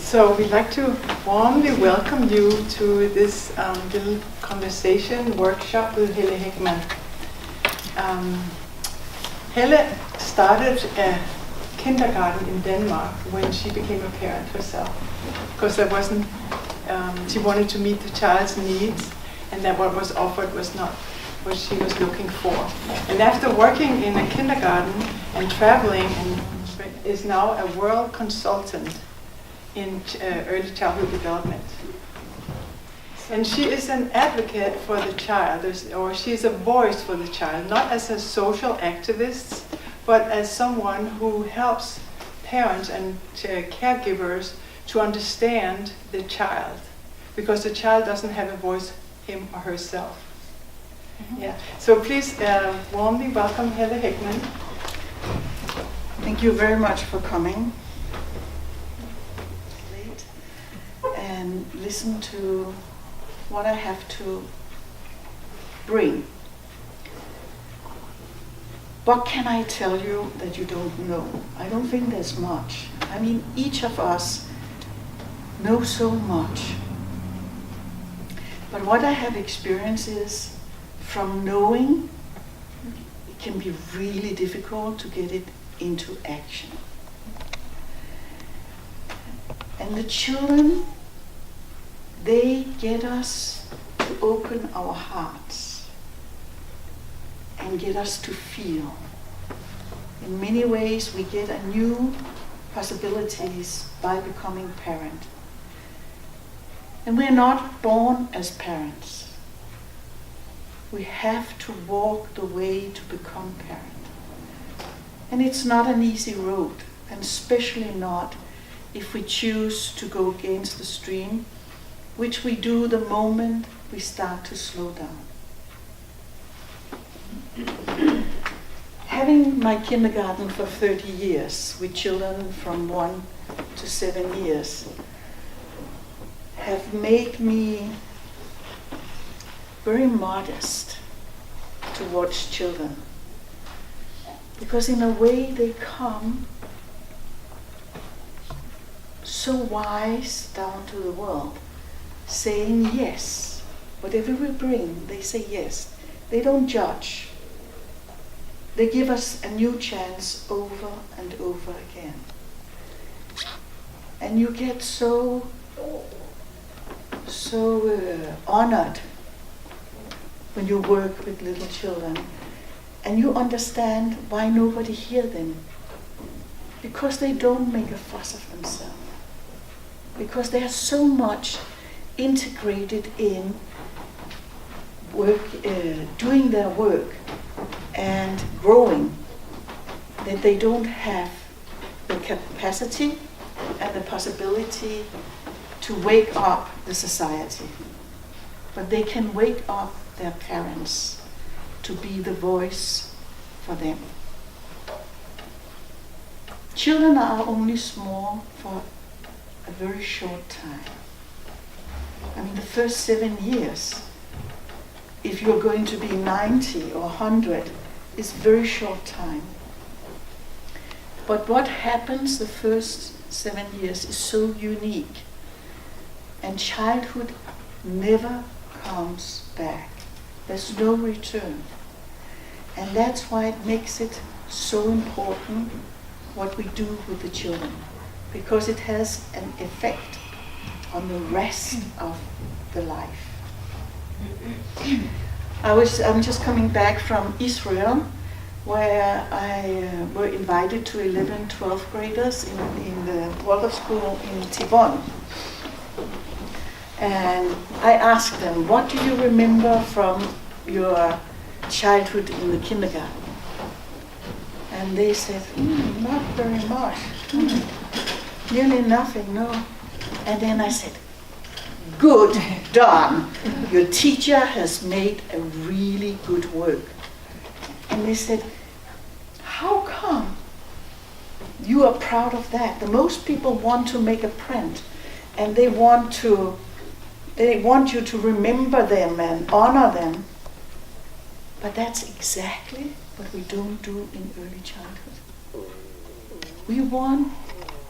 So we'd like to warmly welcome you to this little conversation workshop with Helle Heckman. Helle started a kindergarten in Denmark when she became a parent herself, because there wasn't. She wanted to meet the child's needs, and that what was offered was not what she was looking for. And after working in a kindergarten and traveling, and is now a world consultant in early childhood development. And she is an advocate for the child, or she is a voice for the child, not as a social activist, but as someone who helps parents and caregivers to understand the child, because the child doesn't have a voice, him or herself. Mm-hmm. Yeah. So please warmly welcome Helle Heckman. Thank you very much for coming and listen to what I have to bring. What can I tell you that you don't know? I don't think there's much. I mean, each of us knows so much. But what I have experienced is, from knowing, it can be really difficult to get it into action. And the children, they get us to open our hearts and get us to feel. In many ways, we get a new possibilities by becoming parent. And we're not born as parents. We have to walk the way to become parent. And it's not an easy road, and especially not if we choose to go against the stream, which we do the moment we start to slow down. Having my kindergarten for 30 years with children from 1 to 7 years have made me very modest towards children. Because in a way they come so wise down to the world, saying yes. Whatever we bring, they say yes. They don't judge. They give us a new chance over and over again. And you get so honored when you work with little children, and you understand why nobody hears them. Because they don't make a fuss of themselves. Because they are so much integrated in work, doing their work and growing, that they don't have the capacity and the possibility to wake up the society. But they can wake up their parents to be the voice for them. Children are only small for a very short time. I mean, the first 7 years, if you're going to be 90 or 100, is very short time. But what happens the first 7 years is so unique. And childhood never comes back. There's no return. And that's why it makes it so important what we do with the children. Because it has an effect on the rest of the life. I'm just coming back from Israel, where I were invited to 11, 12th graders in the Waldorf school in Tibon. And I asked them, what do you remember from your childhood in the kindergarten? And they said, not very much. Nearly nothing, no. And then I said, good, done. Your teacher has made a really good work. And they said, how come you are proud of that? The most people want to make a print, and they want you to remember them and honor them. But that's exactly what we don't do in early childhood. We want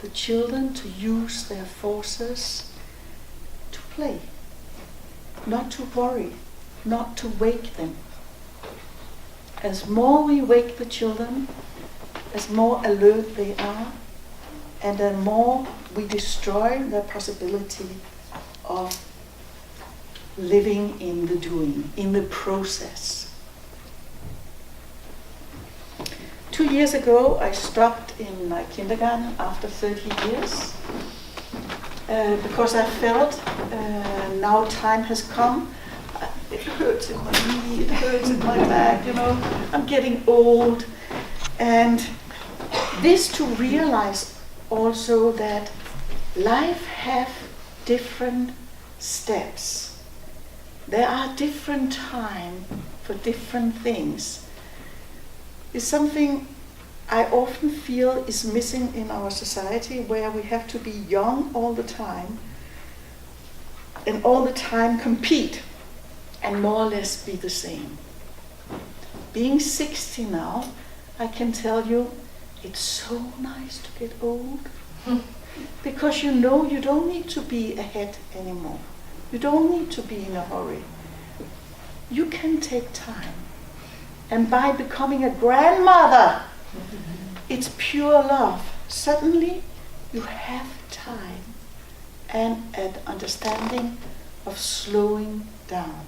the children to use their forces to play, not to worry, not to wake them. As more we wake the children, as more alert they are, and the more we destroy the possibility of living in the doing, in the process. 2 years ago, I stopped in kindergarten after 30 years because I felt now time has come. It hurts in my knee, it hurts in my back, I'm getting old. And this to realize also that life have different steps. There are different time for different things. Is something I often feel is missing in our society, where we have to be young all the time and all the time compete and more or less be the same. Being 60 now, I can tell you it's so nice to get old because you don't need to be ahead anymore. You don't need to be in a hurry. You can take time. And by becoming a grandmother, it's pure love. Suddenly you have time and an understanding of slowing down.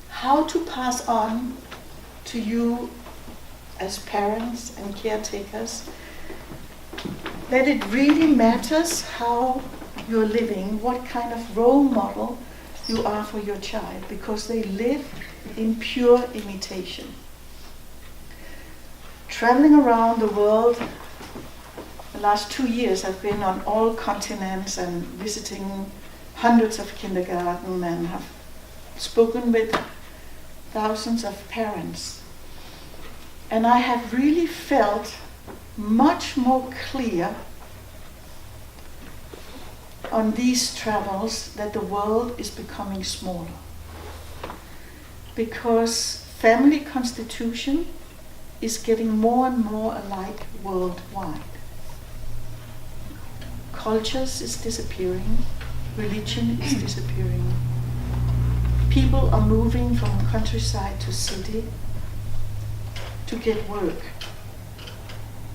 How to pass on to you as parents and caretakers that it really matters how you're living, what kind of role model you are for your child, because they live in pure imitation. Traveling around the world, the last 2 years I've been on all continents and visiting hundreds of kindergarten and have spoken with thousands of parents. And I have really felt much more clear on these travels that the world is becoming smaller. Because family constitution is getting more and more alike worldwide. Cultures is disappearing, religion is disappearing. People are moving from countryside to city to get work.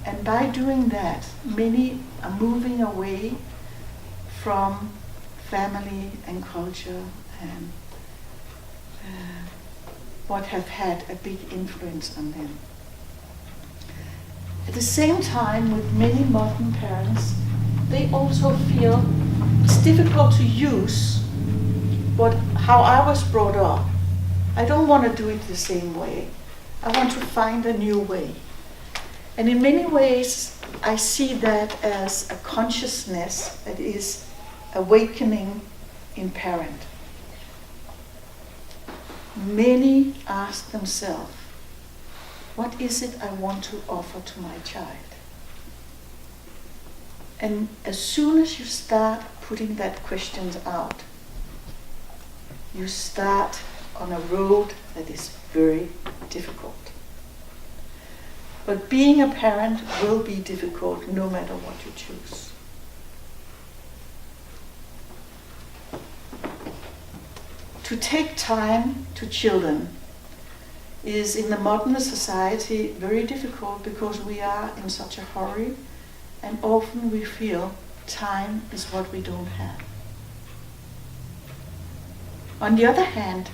And by doing that, many are moving away from family and culture and what have had a big influence on them. At the same time, with many modern parents, they also feel it's difficult to use how I was brought up. I don't want to do it the same way. I want to find a new way. And in many ways, I see that as a consciousness that is awakening in parent. Many ask themselves, what is it I want to offer to my child? And as soon as you start putting that question out, you start on a road that is very difficult. But being a parent will be difficult no matter what you choose. To take time to children is in the modern society very difficult because we are in such a hurry and often we feel time is what we don't have. On the other hand,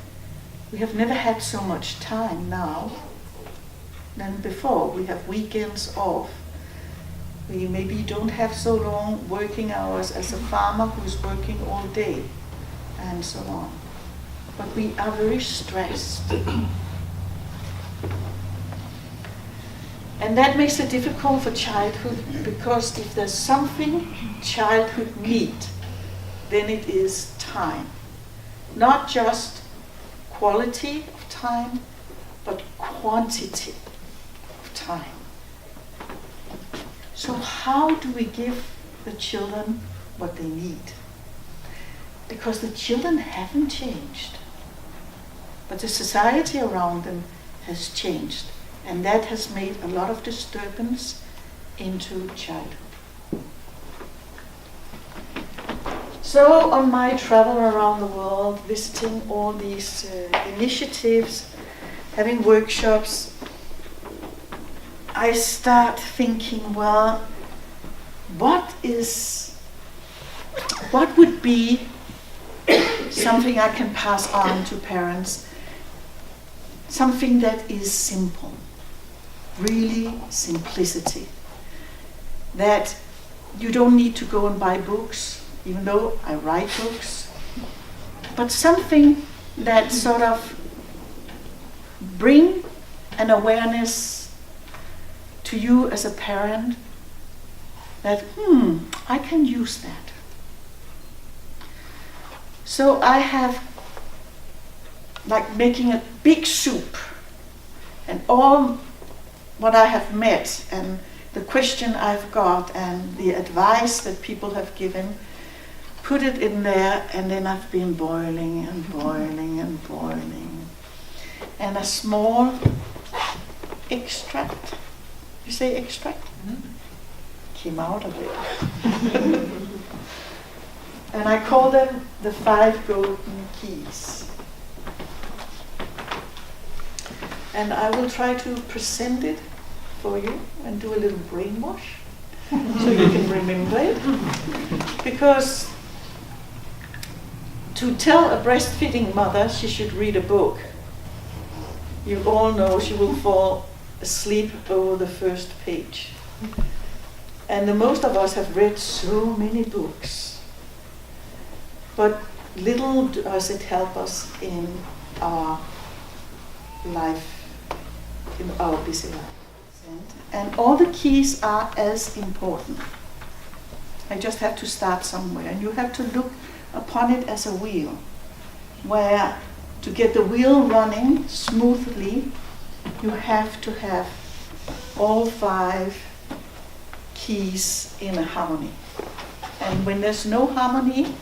we have never had so much time now than before. We have weekends off. We maybe don't have so long working hours as a farmer who's working all day and so on. But we are very stressed. And that makes it difficult for childhood, because if there's something childhood need, then it is time. Not just quality of time, but quantity of time. So how do we give the children what they need? Because the children haven't changed, but the society around them has changed. And that has made a lot of disturbance into childhood. So on my travel around the world, visiting all these initiatives, having workshops, I start thinking, well, what would be something I can pass on to parents, something that is simple, really simplicity, that you don't need to go and buy books, even though I write books, but something that sort of bring an awareness to you as a parent that, I can use that. So I have like making a big soup, and all what I have met and the question I've got and the advice that people have given, put it in there, and then I've been boiling and boiling and boiling. And a small extract, you say extract? Came out of it. And I call them the 5 golden keys. And I will try to present it for you and do a little brainwash so you can remember it. Because to tell a breastfeeding mother she should read a book, you all know she will fall asleep over the first page. And the most of us have read so many books, but little does it help us in our life, in our busy life. And all the keys are as important. I just have to start somewhere, and you have to look upon it as a wheel, where to get the wheel running smoothly, you have to have all 5 keys in a harmony. And when there's no harmony,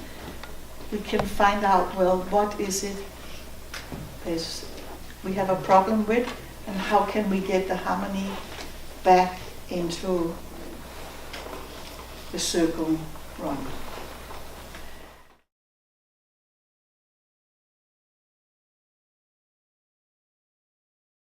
we can find out, well, what is it we have a problem with, and how can we get the harmony back into the circle running.